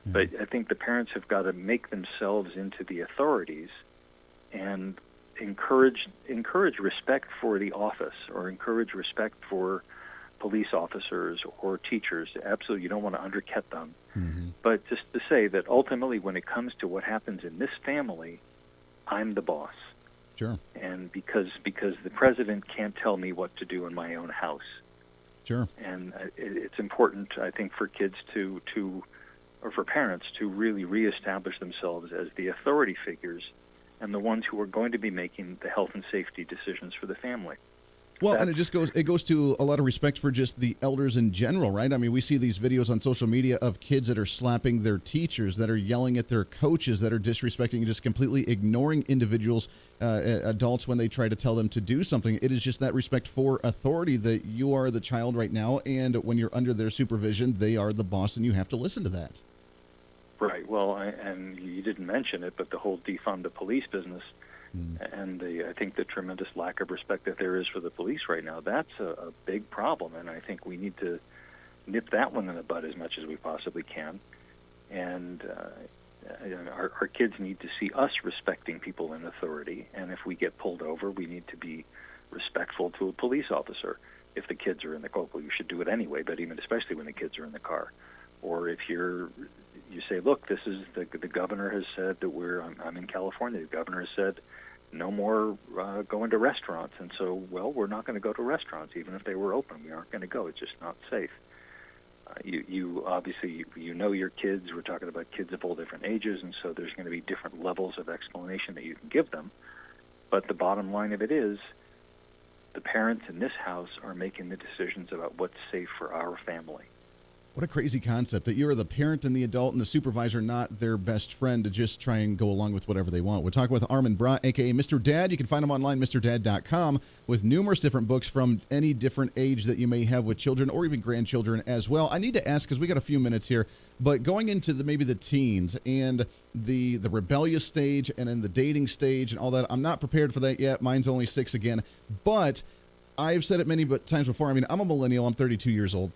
Mm-hmm. But I think the parents have got to make themselves into the authorities and encourage respect for the office, or encourage respect for police officers or teachers. Absolutely, you don't want to undercut them. Mm-hmm. But just to say that ultimately when it comes to what happens in this family, I'm the boss. Sure. And because the president can't tell me what to do in my own house. Sure. And it's important, I think, for kids or for parents to really reestablish themselves as the authority figures and the ones who are going to be making the health and safety decisions for the family. Well, and it goes to a lot of respect for just the elders in general, right? I mean, we see these videos on social media of kids that are slapping their teachers, that are yelling at their coaches, that are disrespecting and just completely ignoring individuals, adults, when they try to tell them to do something. It is just that respect for authority, that you are the child right now, and when you're under their supervision, they are the boss, and you have to listen to that. Right. Well, and you didn't mention it, but the whole defund the police business, and I think the tremendous lack of respect that there is for the police right now, that's a big problem, and I think we need to nip that one in the bud as much as we possibly can. And our kids need to see us respecting people in authority, and if we get pulled over, we need to be respectful to a police officer. if the kids are in the car. Well, you should do it anyway, but even especially when the kids are in the car. Or if you say, look, this is the governor has said that I'm in California. The governor has said no more going to restaurants, and so, well, we're not going to go to restaurants even if they were open. We aren't going to go. It's just not safe. You obviously know your kids. We're talking about kids of all different ages, and so there's going to be different levels of explanation that you can give them. But the bottom line of it is, the parents in this house are making the decisions about what's safe for our family. What a crazy concept that you're the parent and the adult and the supervisor, not their best friend, to just try and go along with whatever they want. We're talking with Armin Brott, a.k.a. Mr. Dad. You can find him online, MrDad.com, with numerous different books from any different age that you may have with children or even grandchildren as well. I need to ask, because we got a few minutes here, but going into maybe the teens and the rebellious stage and then the dating stage and all that, I'm not prepared for that yet. Mine's only 6 again. But I've said it many times before. I mean, I'm a millennial. I'm 32 years old.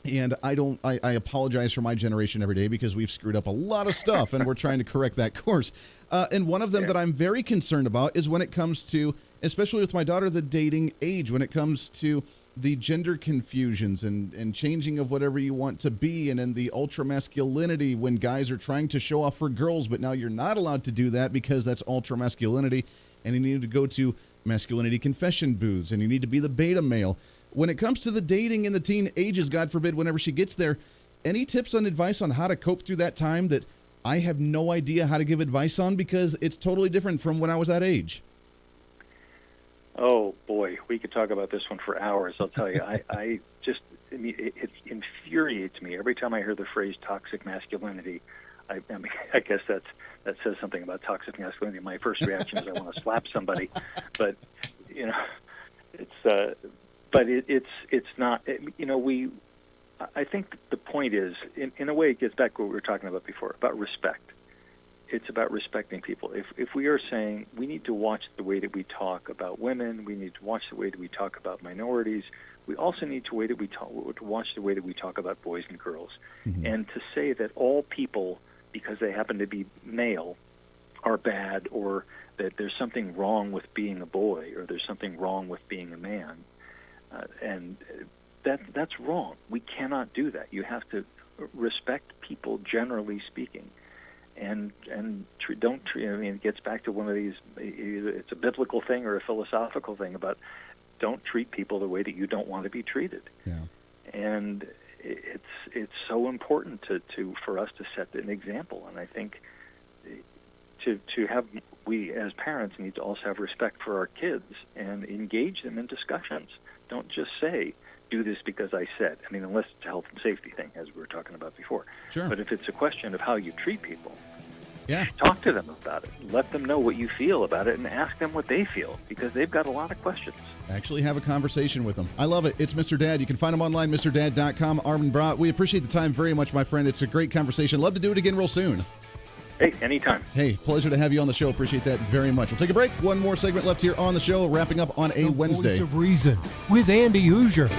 And I apologize for my generation every day because we've screwed up a lot of stuff and we're trying to correct that course. And one of them that I'm very concerned about is when it comes to, especially with my daughter, the dating age, when it comes to the gender confusions and changing of whatever you want to be, and then the ultra masculinity when guys are trying to show off for girls, but now you're not allowed to do that because that's ultra masculinity, and you need to go to masculinity confession booths and you need to be the beta male. When it comes to the dating in the teen ages, God forbid, whenever she gets there, any tips on advice on how to cope through that time that I have no idea how to give advice on because it's totally different from when I was that age? Oh, boy, we could talk about this one for hours, I'll tell you. It infuriates me every time I hear the phrase toxic masculinity. I guess that says something about toxic masculinity. My first reaction is I want to slap somebody, but, it's not. I think the point is, in a way, it gets back to what we were talking about before, about respect. It's about respecting people. If we are saying we need to watch the way that we talk about women, we need to watch the way that we talk about minorities, we also need to watch the way that we talk about boys and girls. Mm-hmm. And to say that all people, because they happen to be male, are bad, or that there's something wrong with being a boy, or there's something wrong with being a man, and that's wrong. We cannot do that. You have to respect people, generally speaking, and don't treat. I mean, it gets back to one of these. Either it's a biblical thing or a philosophical thing about don't treat people the way that you don't want to be treated. Yeah. And it's so important for us to set an example. And I think we as parents need to also have respect for our kids and engage them in discussions. Don't just say, do this because I said. I mean, unless it's a health and safety thing, as we were talking about before. Sure. But if it's a question of how you treat people, talk to them about it. Let them know what you feel about it and ask them what they feel, because they've got a lot of questions. Actually have a conversation with them. I love it. It's Mr. Dad. You can find him online, MrDad.com. Armin Brott, we appreciate the time very much, my friend. It's a great conversation. Love to do it again real soon. Hey, anytime. Hey, pleasure to have you on the show. Appreciate that very much. We'll take a break. One more segment left here on the show, wrapping up on a Wednesday. Voice of Reason with Andy Hooser.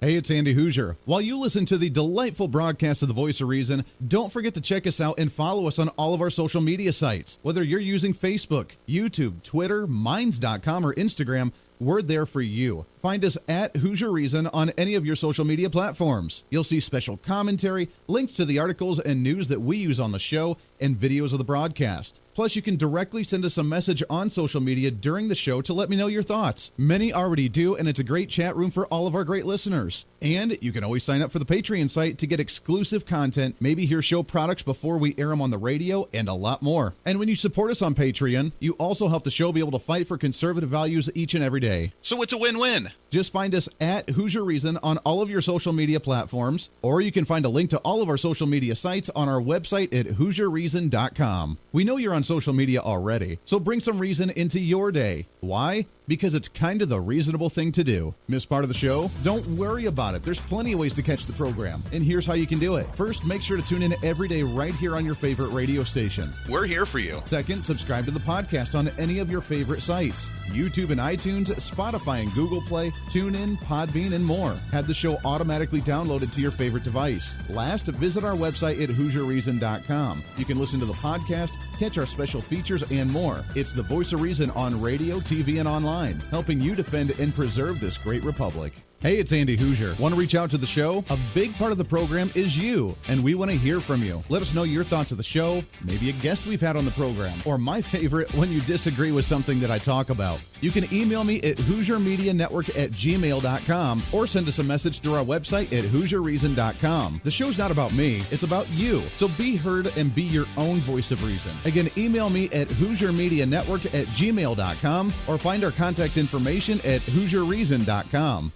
Hey, it's Andy Hooser. While you listen to the delightful broadcast of the Voice of Reason, don't forget to check us out and follow us on all of our social media sites. Whether you're using Facebook, YouTube, Twitter, Minds.com, or Instagram, we're there for you. Find us at Hooser Reason on any of your social media platforms. You'll see special commentary, links to the articles and news that we use on the show, and videos of the broadcast. Plus, you can directly send us a message on social media during the show to let me know your thoughts. Many already do, and it's a great chat room for all of our great listeners. And you can always sign up for the Patreon site to get exclusive content, maybe hear show products before we air them on the radio, and a lot more. And when you support us on Patreon, you also help the show be able to fight for conservative values each and every day. So it's a win-win. Just find us at Hooser Reason on all of your social media platforms, or you can find a link to all of our social media sites on our website at HooserReason.com. We know you're on social media already, so bring some reason into your day. Why? Because it's kind of the reasonable thing to do. Miss part of the show? Don't worry about it. There's plenty of ways to catch the program, and here's how you can do it. First, make sure to tune in every day right here on your favorite radio station. We're here for you. Second, subscribe to the podcast on any of your favorite sites. YouTube and iTunes, Spotify and Google Play, TuneIn, Podbean, and more. Have the show automatically downloaded to your favorite device. Last, visit our website at HooserReason.com. You can listen to the podcast Catch our special features and more. It's the Voice of Reason on radio, TV, and online, helping you defend and preserve this great republic. Hey, it's Andy Hooser. Want to reach out to the show? A big part of the program is you, and we want to hear from you. Let us know your thoughts of the show, maybe a guest we've had on the program, or my favorite, when you disagree with something that I talk about. You can email me at HooserMediaNetwork@gmail.com or send us a message through our website at HooserReason.com. The show's not about me, it's about you. So be heard and be your own voice of reason. Again, email me at HooserMediaNetwork@gmail.com or find our contact information at HooserReason.com.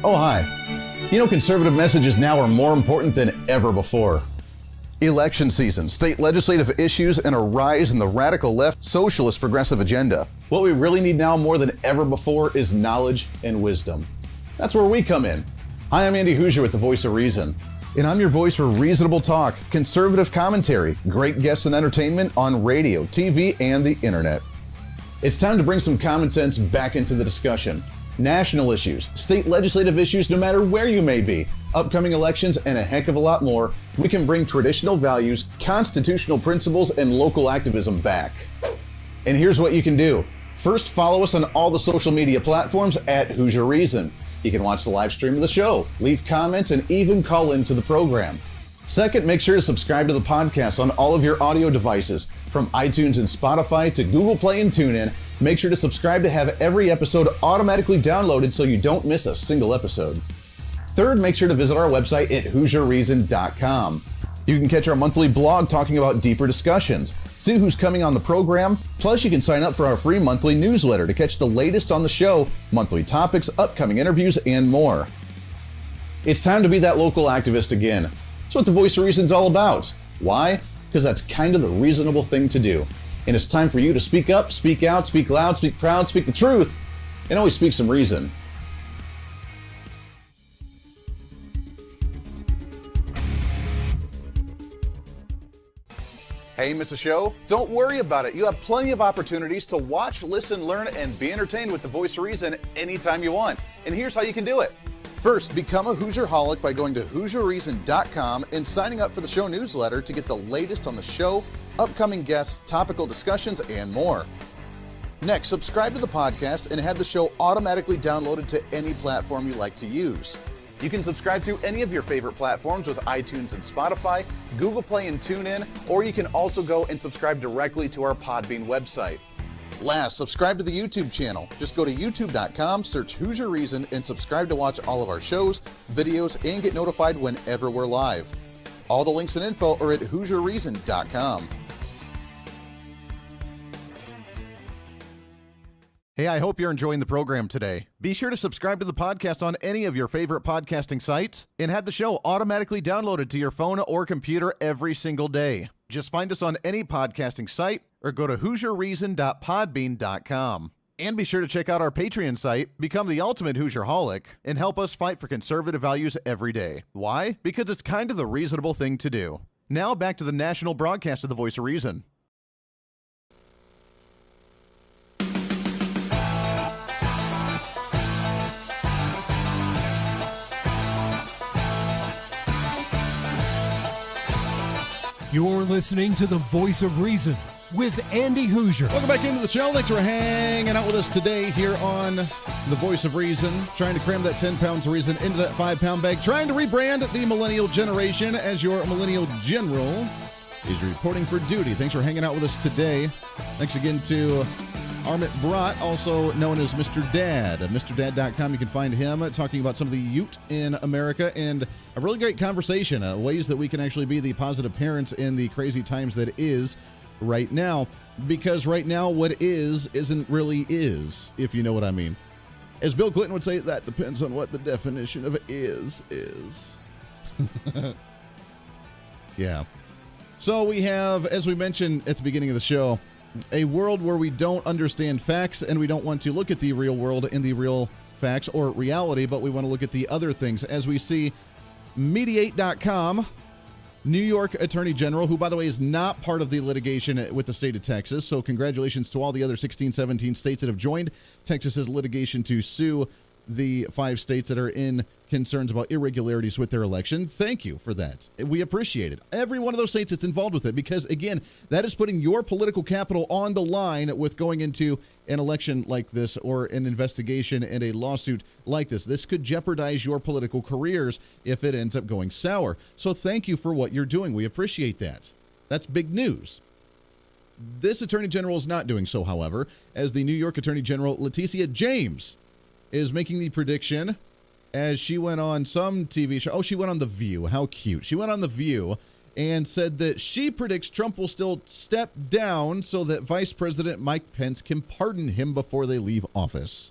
Oh, hi. You know, conservative messages now are more important than ever before. Election season, state legislative issues, and a rise in the radical left socialist progressive agenda. What we really need now more than ever before is knowledge and wisdom. That's where we come in. Hi, I'm Andy Hooser with the Voice of Reason. And I'm your voice for reasonable talk, conservative commentary, great guests and entertainment on radio, TV, and the internet. It's time to bring some common sense back into the discussion. National issues, state legislative issues, no matter where you may be, upcoming elections, and a heck of a lot more, we can bring traditional values, constitutional principles, and local activism back. And here's what you can do. First, follow us on all the social media platforms at Hooser Reason. You can watch the live stream of the show, leave comments, and even call into the program. Second, make sure to subscribe to the podcast on all of your audio devices, from iTunes and Spotify to Google Play and TuneIn. Make sure to subscribe to have every episode automatically downloaded so you don't miss a single episode. Third, make sure to visit our website at HooserReason.com. You can catch our monthly blog talking about deeper discussions, see who's coming on the program, plus you can sign up for our free monthly newsletter to catch the latest on the show, monthly topics, upcoming interviews, and more. It's time to be that local activist again. That's what the Voice of Reason's all about. Why? Because that's kind of the reasonable thing to do. And it's time for you to speak up, speak out, speak loud, speak proud, speak the truth, and always speak some reason. Hey, miss a show? Don't worry about it. You have plenty of opportunities to watch, listen, learn, and be entertained with the Voice of Reason anytime you want. And here's how you can do it. First, become a Hooserholic by going to HooserReason.com and signing up for the show newsletter to get the latest on the show, upcoming guests, topical discussions, and more. Next, subscribe to the podcast and have the show automatically downloaded to any platform you like to use. You can subscribe through any of your favorite platforms with iTunes and Spotify, Google Play and TuneIn, or you can also go and subscribe directly to our Podbean website. Last, subscribe to the YouTube channel. Just go to youtube.com, search Hooser Reason, and subscribe to watch all of our shows, videos, and get notified whenever we're live. All the links and info are at HooserReason.com. Hey, I hope you're enjoying the program today. Be sure to subscribe to the podcast on any of your favorite podcasting sites and have the show automatically downloaded to your phone or computer every single day. Just find us on any podcasting site or go to HooserReason.podbean.com. And be sure to check out our Patreon site, become the ultimate Hooserholic, and help us fight for conservative values every day. Why? Because it's kind of the reasonable thing to do. Now back to the national broadcast of the Voice of Reason. You're listening to the Voice of Reason with Andy Hooser. Welcome back into the show. Thanks for hanging out with us today here on the Voice of Reason, trying to cram that 10 pounds of reason into that 5-pound bag, trying to rebrand the millennial generation as your millennial general is reporting for duty. Thanks for hanging out with us today. Thanks again to Armin Brott, also known as Mr. Dad. At MrDad.com, you can find him talking about some of the youth in America and a really great conversation, ways that we can actually be the positive parents in the crazy times that is right now. Because right now, what is isn't really is, if you know what I mean. As Bill Clinton would say, that depends on what the definition of is. Yeah. So we have, as we mentioned at the beginning of the show, a world where we don't understand facts and we don't want to look at the real world and the real facts or reality, but we want to look at the other things. As we see, Mediate.com, New York Attorney General, who, by the way, is not part of the litigation with the state of Texas. So congratulations to all the other 16, 17 states that have joined Texas's litigation to sue the 5 states that are in concerns about irregularities with their election. Thank you for that. We appreciate it. Every one of those states that's involved with it, because, again, that is putting your political capital on the line with going into an election like this or an investigation and a lawsuit like this. This could jeopardize your political careers if it ends up going sour. So thank you for what you're doing. We appreciate that. That's big news. This Attorney General is not doing so, however, as the New York Attorney General, Letitia James, is making the prediction as she went on some TV show. Oh, she went on The View. How cute. She went on The View and said that she predicts Trump will still step down so that Vice President Mike Pence can pardon him before they leave office.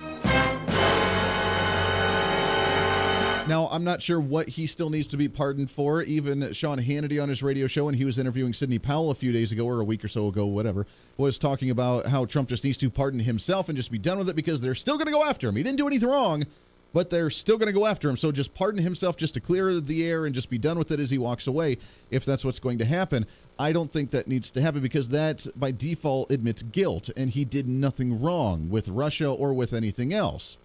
Now, I'm not sure what he still needs to be pardoned for. Even Sean Hannity on his radio show, when he was interviewing Sidney Powell a few days ago or a week or so ago, whatever, was talking about how Trump just needs to pardon himself and just be done with it because they're still going to go after him. He didn't do anything wrong, but they're still going to go after him. So just pardon himself just to clear the air and just be done with it as he walks away, if that's what's going to happen. I don't think that needs to happen because that, by default, admits guilt, and he did nothing wrong with Russia or with anything else.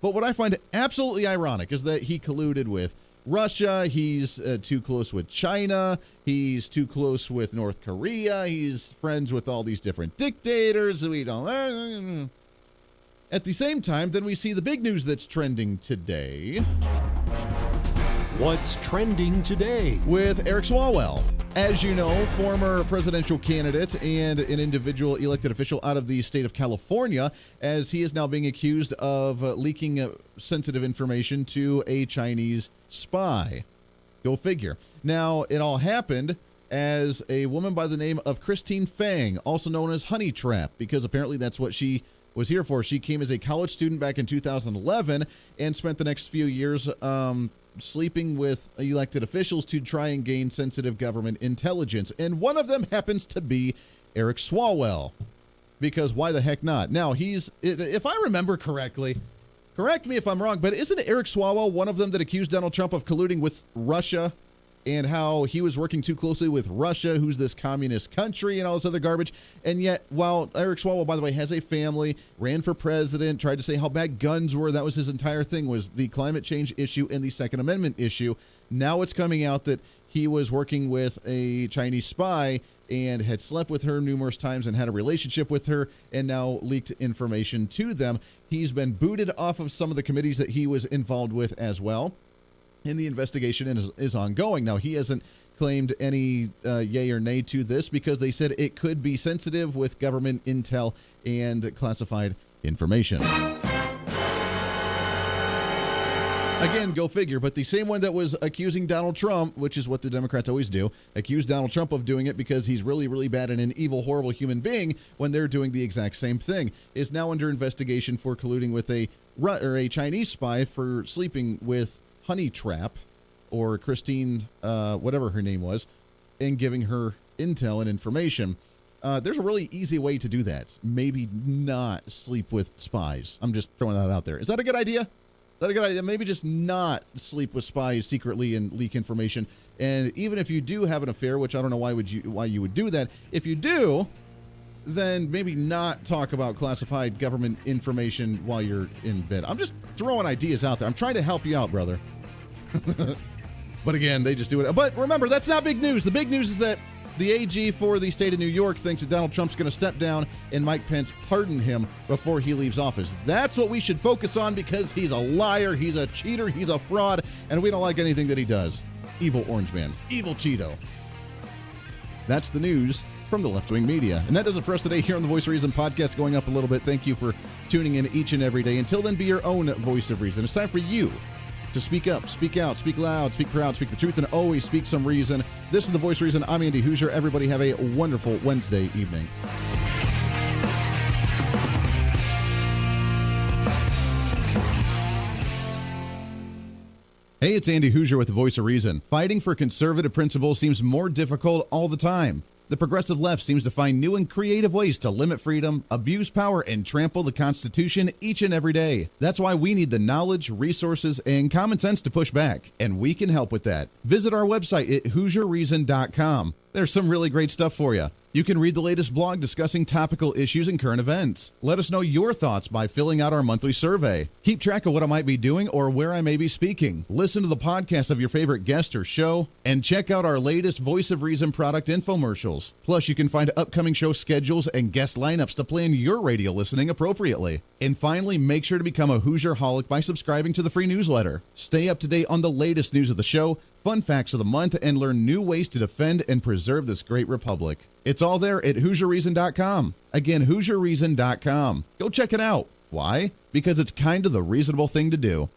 But what I find absolutely ironic is that he colluded with Russia. He's too close with China. He's too close with North Korea. He's friends with all these different dictators. We don't. At the same time, then we see the big news that's trending today. What's trending today? With Eric Swalwell. As you know, former presidential candidate and an individual elected official out of the state of California, as he is now being accused of leaking sensitive information to a Chinese spy. Go figure. Now, it all happened as a woman by the name of Christine Fang, also known as Honey Trap, because apparently that's what she was here for. She came as a college student back in 2011 and spent the next few years sleeping with elected officials to try and gain sensitive government intelligence. And one of them happens to be Eric Swalwell, because why the heck not? Now, if I remember correctly, correct me if I'm wrong, but isn't Eric Swalwell one of them that accused Donald Trump of colluding with Russia and how he was working too closely with Russia, who's this communist country, and all this other garbage? And yet, while Eric Swalwell, by the way, has a family, ran for president, tried to say how bad guns were, that was his entire thing, was the climate change issue and the Second Amendment issue. Now it's coming out that he was working with a Chinese spy and had slept with her numerous times and had a relationship with her, and now leaked information to them. He's been booted off of some of the committees that he was involved with as well. And the investigation is ongoing. Now, he hasn't claimed any yay or nay to this because they said it could be sensitive with government intel and classified information. Again, go figure. But the same one that was accusing Donald Trump, which is what the Democrats always do, accuse Donald Trump of doing it because he's really, really bad and an evil, horrible human being when they're doing the exact same thing, is now under investigation for colluding with a Chinese spy for sleeping with Honey Trap, or Christine, whatever her name was, and giving her intel and information. There's a really easy way to do that. Maybe not sleep with spies. I'm just throwing that out there. Is that a good idea? Is that a good idea? Maybe just not sleep with spies secretly and leak information. And even if you do have an affair, which I don't know why you would do that. If you do, then maybe not talk about classified government information while you're in bed. I'm just throwing ideas out there. I'm trying to help you out, brother. But again, they just do it. But remember, that's not big news. The big news is that the AG for the state of New York thinks that Donald Trump's going to step down and Mike Pence pardon him before he leaves office. That's what we should focus on, because he's a liar, he's a cheater, he's a fraud, and we don't like anything that he does. Evil orange man. Evil Cheeto. That's the news from the left-wing media. And that does it for us today here on the Voice of Reason podcast, going up a little bit. Thank you for tuning in each and every day. Until then, be your own voice of reason. It's time for you to speak up, speak out, speak loud, speak proud, speak the truth, and always speak some reason. This is the Voice of Reason. I'm Andy Hooser. Everybody have a wonderful Wednesday evening. Hey, it's Andy Hooser with the Voice of Reason. Fighting for conservative principles seems more difficult all the time. The progressive left seems to find new and creative ways to limit freedom, abuse power, and trample the Constitution each and every day. That's why we need the knowledge, resources, and common sense to push back, and we can help with that. Visit our website at HooserReason.com. There's some really great stuff for you. You can read the latest blog discussing topical issues and current events. Let us know your thoughts by filling out our monthly survey. Keep track of what I might be doing or where I may be speaking. Listen to the podcast of your favorite guest or show, and check out our latest Voice of Reason product infomercials. Plus, you can find upcoming show schedules and guest lineups to plan your radio listening appropriately. And finally, make sure to become a Hoosier-holic by subscribing to the free newsletter. Stay up to date on the latest news of the show, fun facts of the month, and learn new ways to defend and preserve this great republic. It's all there at HoosierReason.com. Again, HoosierReason.com. Go check it out. Why? Because it's kind of the reasonable thing to do.